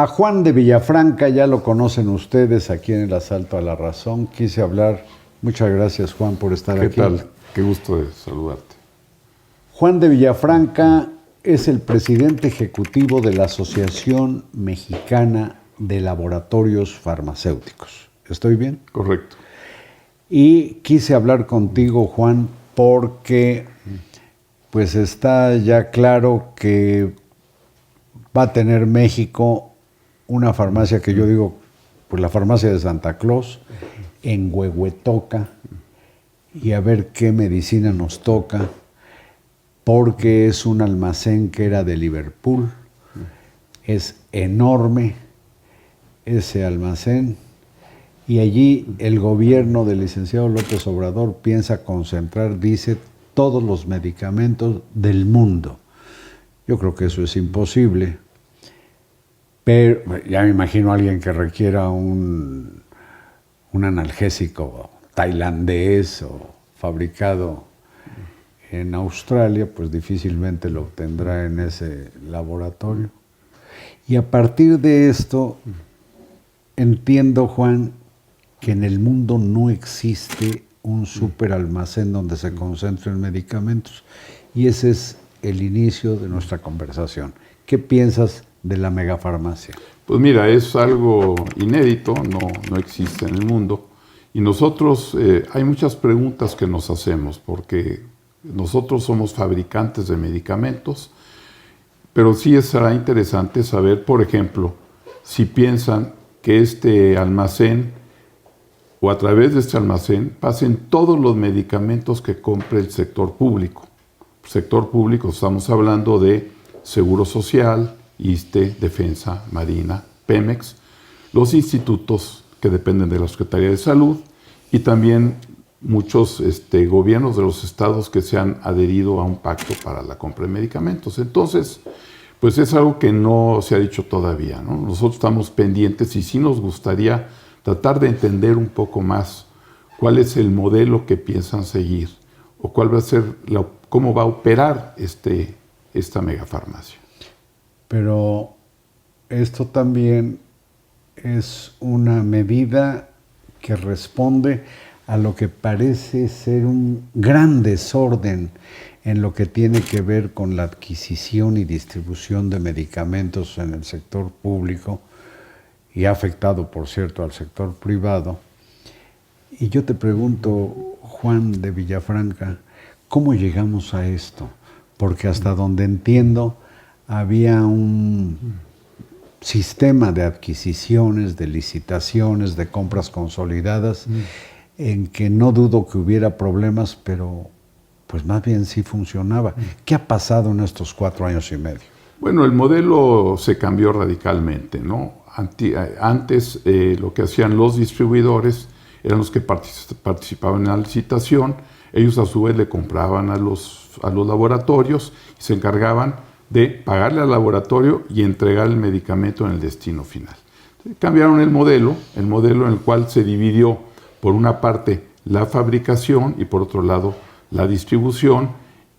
A Juan de Villafranca ya lo conocen ustedes aquí en el Asalto a la Razón. Quise hablar. Muchas gracias, Juan, por estar aquí. ¿Qué tal? Qué gusto de saludarte. Juan de Villafranca es el presidente ejecutivo de la Asociación Mexicana de Laboratorios Farmacéuticos. ¿Estoy bien? Correcto. Y quise hablar contigo, Juan, porque pues está ya claro que va a tener México una farmacia que yo digo, pues la farmacia de Santa Claus, en Huehuetoca, y a ver qué medicina nos toca, porque es un almacén que era de Liverpool, es enorme ese almacén, y allí el gobierno del licenciado López Obrador piensa concentrar, dice, todos los medicamentos del mundo. Yo creo que eso es imposible, pero ya me imagino a alguien que requiera un analgésico tailandés o fabricado en Australia, pues difícilmente lo obtendrá en ese laboratorio. Y a partir de esto, entiendo, Juan, que en el mundo no existe un superalmacén donde se concentren medicamentos. Y ese es el inicio de nuestra conversación. ¿Qué piensas de la megafarmacia? Pues mira, es algo inédito, no existe en el mundo. Y nosotros, hay muchas preguntas que nos hacemos, porque nosotros somos fabricantes de medicamentos, pero sí será interesante saber, por ejemplo, si piensan que este almacén, o a través de este almacén, pasen todos los medicamentos que compre el sector público. Sector público, estamos hablando de Seguro Social, ISSSTE, Defensa, Marina, Pemex, los institutos que dependen de la Secretaría de Salud y también muchos gobiernos de los estados que se han adherido a un pacto para la compra de medicamentos. Entonces, pues es algo que no se ha dicho todavía, ¿no? Nosotros estamos pendientes y sí nos gustaría tratar de entender un poco más cuál es el modelo que piensan seguir o cuál va a ser cómo va a operar esta megafarmacia. Pero esto también es una medida que responde a lo que parece ser un gran desorden en lo que tiene que ver con la adquisición y distribución de medicamentos en el sector público y ha afectado, por cierto, al sector privado. Y yo te pregunto, Juan de Villafranca, ¿cómo llegamos a esto? Porque hasta donde entiendo, había un sistema de adquisiciones, de licitaciones, de compras consolidadas, en que no dudo que hubiera problemas, pero pues más bien sí funcionaba. ¿Qué ha pasado en estos 4 años y medio? Bueno, el modelo se cambió radicalmente, ¿no? Antes lo que hacían los distribuidores eran los que participaban en la licitación, ellos a su vez le compraban a los laboratorios y se encargaban de pagarle al laboratorio y entregar el medicamento en el destino final. Cambiaron el modelo en el cual se dividió por una parte la fabricación y por otro lado la distribución,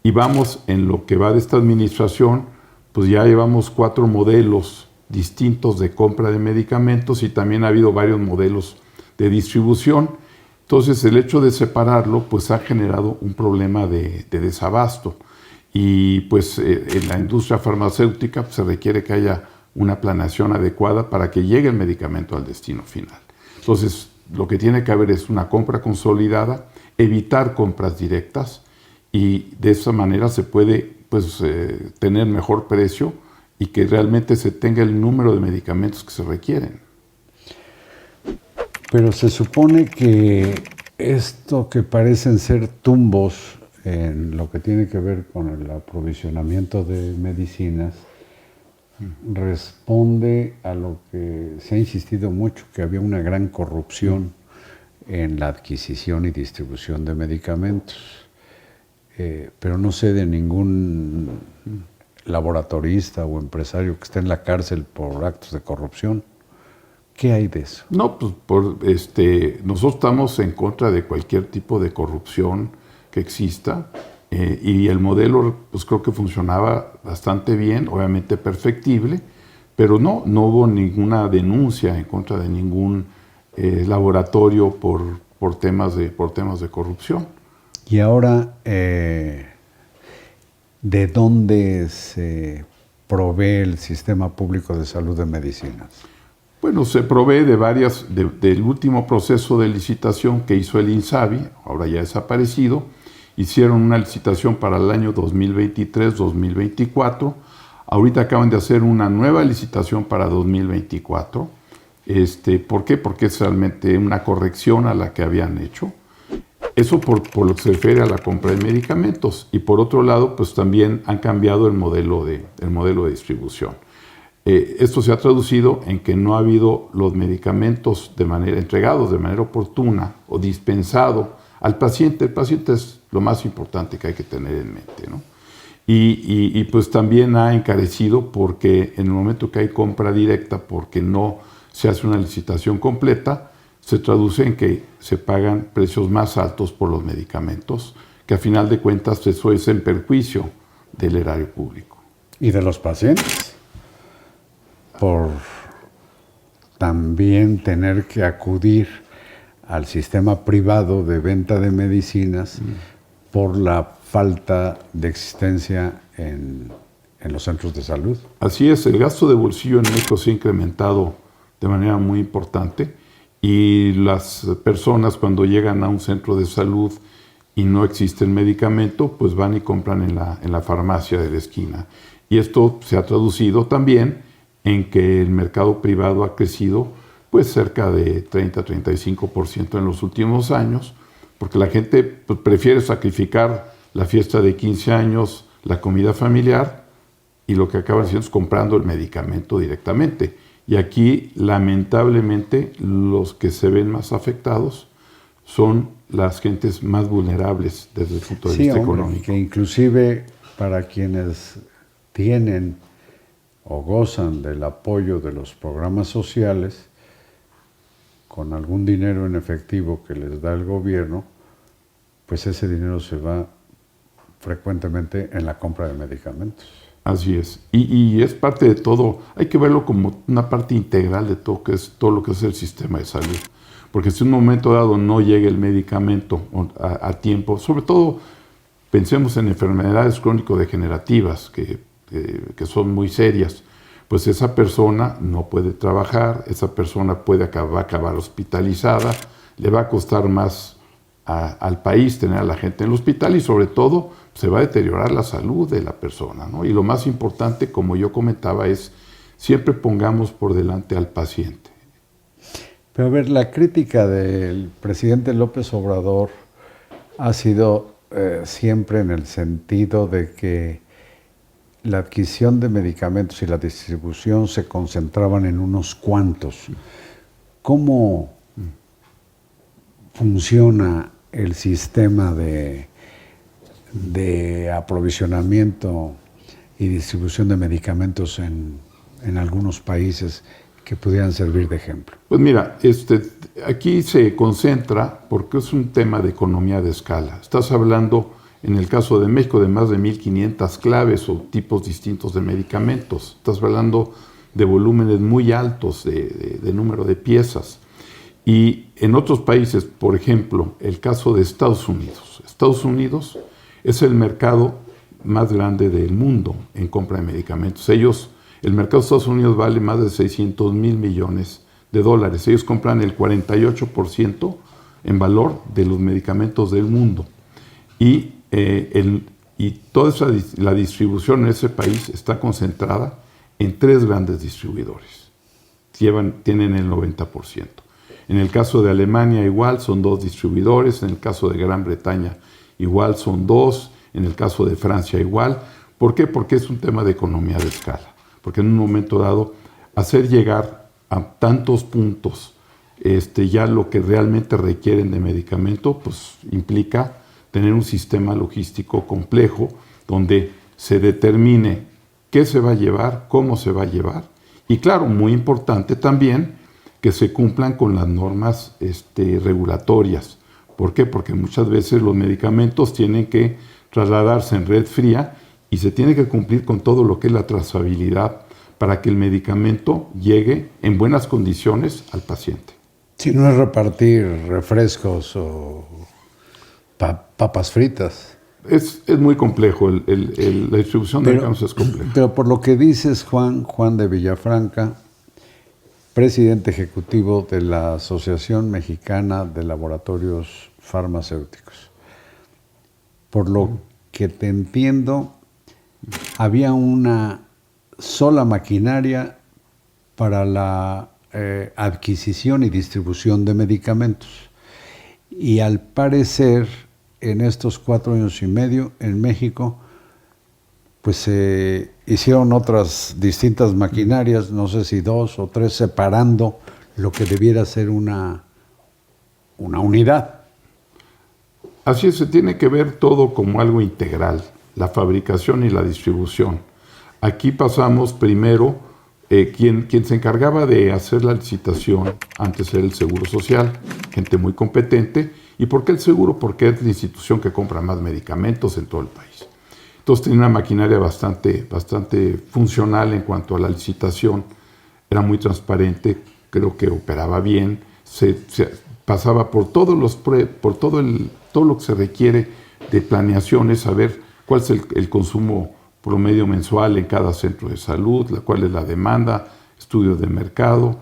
y vamos en lo que va de esta administración, pues ya llevamos 4 modelos distintos de compra de medicamentos y también ha habido varios modelos de distribución. Entonces el hecho de separarlo pues ha generado un problema de desabasto y pues en la industria farmacéutica pues, se requiere que haya una planeación adecuada para que llegue el medicamento al destino final. Entonces lo que tiene que haber es una compra consolidada, evitar compras directas y de esa manera se puede pues, tener mejor precio y que realmente se tenga el número de medicamentos que se requieren. Pero se supone que esto que parecen ser tumbos en lo que tiene que ver con el aprovisionamiento de medicinas responde a lo que se ha insistido mucho, que había una gran corrupción en la adquisición y distribución de medicamentos. Pero no sé de ningún laboratorista o empresario que esté en la cárcel por actos de corrupción. ¿Qué hay de eso? No, pues nosotros estamos en contra de cualquier tipo de corrupción que exista y el modelo pues creo que funcionaba bastante bien, obviamente perfectible, pero no hubo ninguna denuncia en contra de ningún laboratorio por temas de corrupción. Y ahora, ¿de dónde se provee el Sistema Público de Salud de Medicinas? Bueno, se provee del último proceso de licitación que hizo el INSABI, ahora ya desaparecido. Hicieron una licitación para el año 2023-2024. Ahorita acaban de hacer una nueva licitación para 2024. ¿Por qué? Porque es realmente una corrección a la que habían hecho. Eso por lo que se refiere a la compra de medicamentos. Y por otro lado, pues también han cambiado el modelo de distribución. Esto se ha traducido en que no ha habido los medicamentos entregados de manera oportuna o dispensado al paciente. El paciente es lo más importante que hay que tener en mente, ¿no? Y pues también ha encarecido porque en el momento que hay compra directa, porque no se hace una licitación completa, se traduce en que se pagan precios más altos por los medicamentos, que a final de cuentas eso es en perjuicio del erario público. Y de los pacientes, por también tener que acudir al sistema privado de venta de medicinas por la falta de existencia en los centros de salud. Así es, el gasto de bolsillo en México se ha incrementado de manera muy importante y las personas cuando llegan a un centro de salud y no existe el medicamento, pues van y compran en la farmacia de la esquina. Y esto se ha traducido también en que el mercado privado ha crecido pues cerca de 30-35% en los últimos años, porque la gente pues, prefiere sacrificar la fiesta de 15 años, la comida familiar, y lo que acaban haciendo es comprando el medicamento directamente. Y aquí, lamentablemente, los que se ven más afectados son las gentes más vulnerables desde el punto de vista económico. Que inclusive para quienes tienen o gozan del apoyo de los programas sociales, con algún dinero en efectivo que les da el gobierno, pues ese dinero se va frecuentemente en la compra de medicamentos. Así es. Y es parte de todo. Hay que verlo como una parte integral de todo lo que es el sistema de salud. Porque si en un momento dado no llega el medicamento a tiempo, sobre todo pensemos en enfermedades crónico-degenerativas que son muy serias, pues esa persona no puede trabajar, esa persona va a acabar hospitalizada, le va a costar más al país tener a la gente en el hospital y sobre todo se va a deteriorar la salud de la persona, ¿no? Y lo más importante, como yo comentaba, es siempre pongamos por delante al paciente. Pero a ver, la crítica del presidente López Obrador ha sido siempre en el sentido de que la adquisición de medicamentos y la distribución se concentraban en unos cuantos. ¿Cómo funciona el sistema de aprovisionamiento y distribución de medicamentos en algunos países que pudieran servir de ejemplo? Pues mira, aquí se concentra porque es un tema de economía de escala. Estás hablando, en el caso de México, de más de 1,500 claves o tipos distintos de medicamentos. Estás hablando de volúmenes muy altos de número de piezas. Y en otros países, por ejemplo, el caso de Estados Unidos. Estados Unidos es el mercado más grande del mundo en compra de medicamentos. El mercado de Estados Unidos vale más de 600,000 millones de dólares. Ellos compran el 48% en valor de los medicamentos del mundo. Y toda la distribución en ese país está concentrada en 3 grandes distribuidores. Tienen el 90%. En el caso de Alemania igual son 2 distribuidores, en el caso de Gran Bretaña igual son 2, en el caso de Francia igual. ¿Por qué? Porque es un tema de economía de escala. Porque en un momento dado, hacer llegar a tantos puntos ya lo que realmente requieren de medicamento, pues implica tener un sistema logístico complejo donde se determine qué se va a llevar, cómo se va a llevar. Y claro, muy importante también que se cumplan con las normas regulatorias. ¿Por qué? Porque muchas veces los medicamentos tienen que trasladarse en red fría y se tiene que cumplir con todo lo que es la trazabilidad para que el medicamento llegue en buenas condiciones al paciente. Si no es repartir refrescos o papas fritas. Es muy complejo, la distribución de medicamentos es compleja. Pero por lo que dices, Juan de Villafranca, presidente ejecutivo de la Asociación Mexicana de Laboratorios Farmacéuticos, por lo que te entiendo, había una sola maquinaria para la adquisición y distribución de medicamentos. Y al parecer, en estos 4 años y medio, en México, pues se hicieron otras distintas maquinarias, no sé si 2 o 3, separando lo que debiera ser una unidad. Así es, se tiene que ver todo como algo integral, la fabricación y la distribución. Aquí pasamos primero, quien se encargaba de hacer la licitación antes era el Seguro Social, gente muy competente. ¿Y por qué el seguro? Porque es la institución que compra más medicamentos en todo el país. Entonces tenía una maquinaria bastante funcional en cuanto a la licitación, era muy transparente, creo que operaba bien, se pasaba por todo lo que se requiere de planeaciones, saber cuál es el consumo promedio mensual en cada centro de salud, cuál es la demanda, estudios de mercado,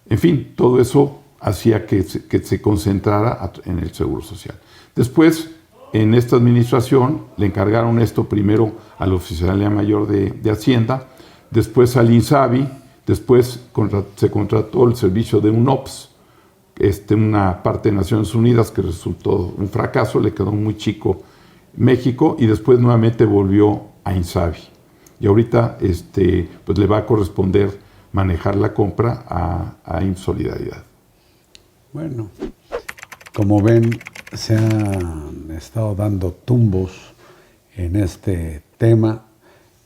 en fin, todo eso hacía que se concentrara en el Seguro Social. Después, en esta administración, le encargaron esto primero a la Oficialía Mayor de Hacienda, después al INSABI, después se contrató el servicio de UNOPS, una parte de Naciones Unidas que resultó un fracaso, le quedó muy chico México, y después nuevamente volvió a INSABI. Y ahorita pues le va a corresponder manejar la compra a IMSS Solidaridad. Bueno, como ven, se han estado dando tumbos en este tema.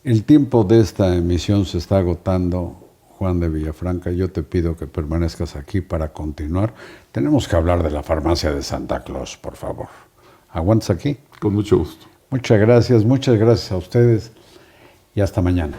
El tiempo de esta emisión se está agotando, Juan de Villafranca. Yo te pido que permanezcas aquí para continuar. Tenemos que hablar de la farmacia de Santa Claus, por favor. ¿Aguantas aquí? Con mucho gusto. Muchas gracias a ustedes y hasta mañana.